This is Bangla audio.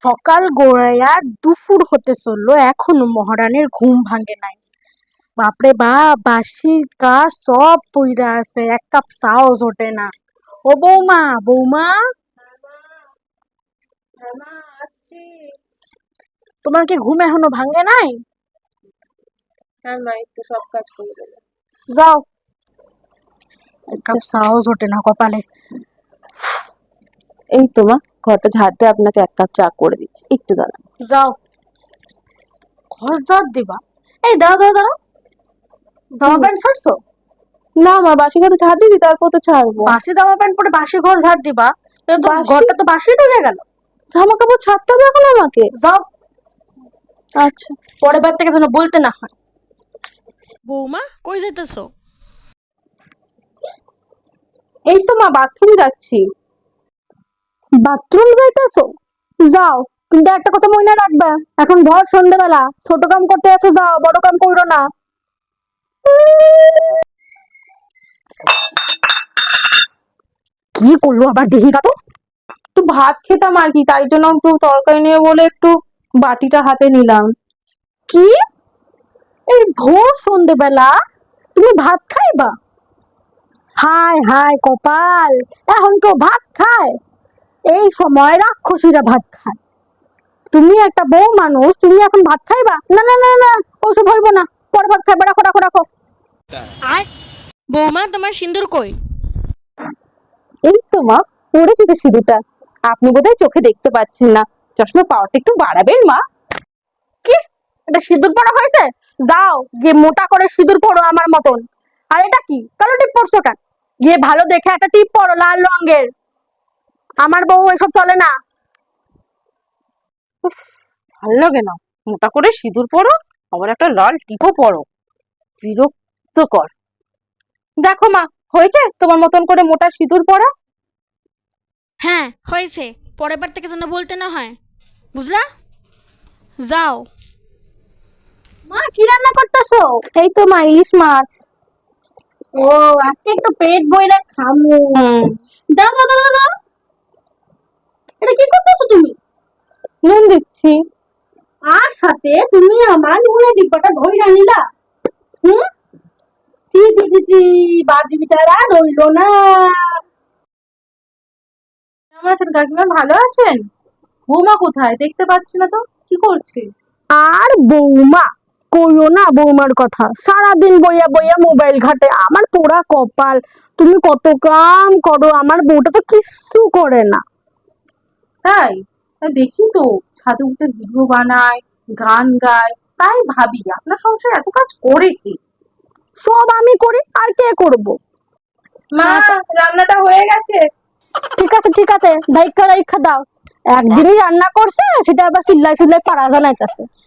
সকাল গড়াইয়া দুপুর হতে চললো, এখনো মহারানীর ঘুম ভাঙে নাই। বাপরে বাপ, বাসির কাজ সব পইরা আছে, এক কাপ চাও জোটে না। ও বৌমা, বৌমা, আসছি। তোমার কি ঘুম এখনো ভাঙে নাই? হ্যাঁ মা, একটু সব কাজ করে দেবে। যাও, এক কাপ চাও জোটে না কপালে। এই তো মা, ঘরটা ঝাড় দিয়ে আপনাকে এক কাপ চা করে দিচ্ছি, একটু দাঁড়ান। যাও, ঘর ঝাড় দিবা? এই দাঁড়া দাঁড়া দাঁড়া, জামা প্যান্ট ছাড়ছো? না মা, বাসি ঘরে ঝাড় দিদি, তারপর তো ছাড়বো। বাসি জামা প্যান্ট পরে বাসি ঘর ঝাড় দিবা? কিন্তু বাসি? ঘরটা তো বাসি ঢুকে গেল। জামা কাপড় ছাড়তে হবে এখন আমাকে? যাও, আচ্ছা। পরের বার থেকে যেন বলতে না হয়। বৌমা, কই যাইতেছো? এই তো মা, বাথরুম যাচ্ছি। বাথরুম যাইতেছো? যাও, কিন্তু একটা কথা মনে রাখবা, এখন ভর সন্ধ্যেবেলা, ছোট কাম করতে আছো, যাও, বড় কাম করো না। কি করলো আবার দেখি তো। একটু ভাত খেতাম আর কি, তাই জন্য একটু তরকারি নিয়ে বলে একটু বাটিটা হাতে নিলাম। কি, এই ভোর সন্ধ্যেবেলা তুমি ভাত খাইবা? হায় হায় কপাল, এখন তো ভাত খায়? এই সময় রাক্ষসীরা ভাত খায়। তুমি একটা বউ মানুষ, তুমি এখন ভাত খাইবা? না না না না, ওসব হইব না, পরে ভাত খাইবা, রাখো রাখো রাখো। বৌমা, তোমার সিন্দুর কই? এই তো মা, পড়েছি তো সিঁদুরটা। আপনি বোধহয় চোখে দেখতে পাচ্ছেন না, চশমা পাওয়ারটা একটু বাড়াবেন মা। কি, এটা সিঁদুর পড়া হয়েছে? যাও গিয়ে মোটা করে সিঁদুর পড়ো আমার মতন। আর এটা কি, কালো টিপ পরছো কেন? গিয়ে ভালো দেখে একটা টিপ পরো, লাল রঙের। আমার বউ এসব চলে না। ভালো লাগে না, মোটা করে সিঁদুর পরো, আবার একটা লাল টিপও পরো, বিরক্তকর। দেখো মা, হয়েছে তোমার মতন করে মোটা সিঁদুর পরা? হ্যাঁ হয়েছে, পরের বার থেকে যেন বলতে না হয়, বুঝলা? যাও। মা, কি রান্না করতেছো? এই তো মা, ইলিশ মাছ। ও, আজকে একটু পেট বইরা খামু। দাও দাও দাও দাও। এটা কি করতেছো তুমি? নুন দিচ্ছি। আর সাথে তুমি আমার নুনের ডিব্বাটা ধইরা নিলা। হুম, চি চি চি চি, বাজি বিচারা রইলো না। কেমন আছেন কাকিমা, ভালো আছেন? বৌমা কোথায়, দেখতে পাচ্ছি না তো, কি করছে? আর বৌমা কইও না, বৌমার কথা, সারাদিন বইয়া বইয়া মোবাইল ঘাটে। আমার পোড়া কপাল, তুমি কত কাম করো, আমার বউটা তো কিচ্ছু করে না। তাই? তাই দেখি তো, ছাদে উঠে ভিডিও বানায়, গান গায়, তাই ভাবি আপনার সংসারে এত কাজ করে কি? সব আমি করি, আর কে করব? মা, রান্নাটা হয়ে গেছে। ঠিক আছে ঠিক আছে, দায়িত্ব দায়িত্ব দাও। একদিনই রান্না করছে, সেটা আবার চিল্লাই চিল্লাই পাড়া জানাইতেছে।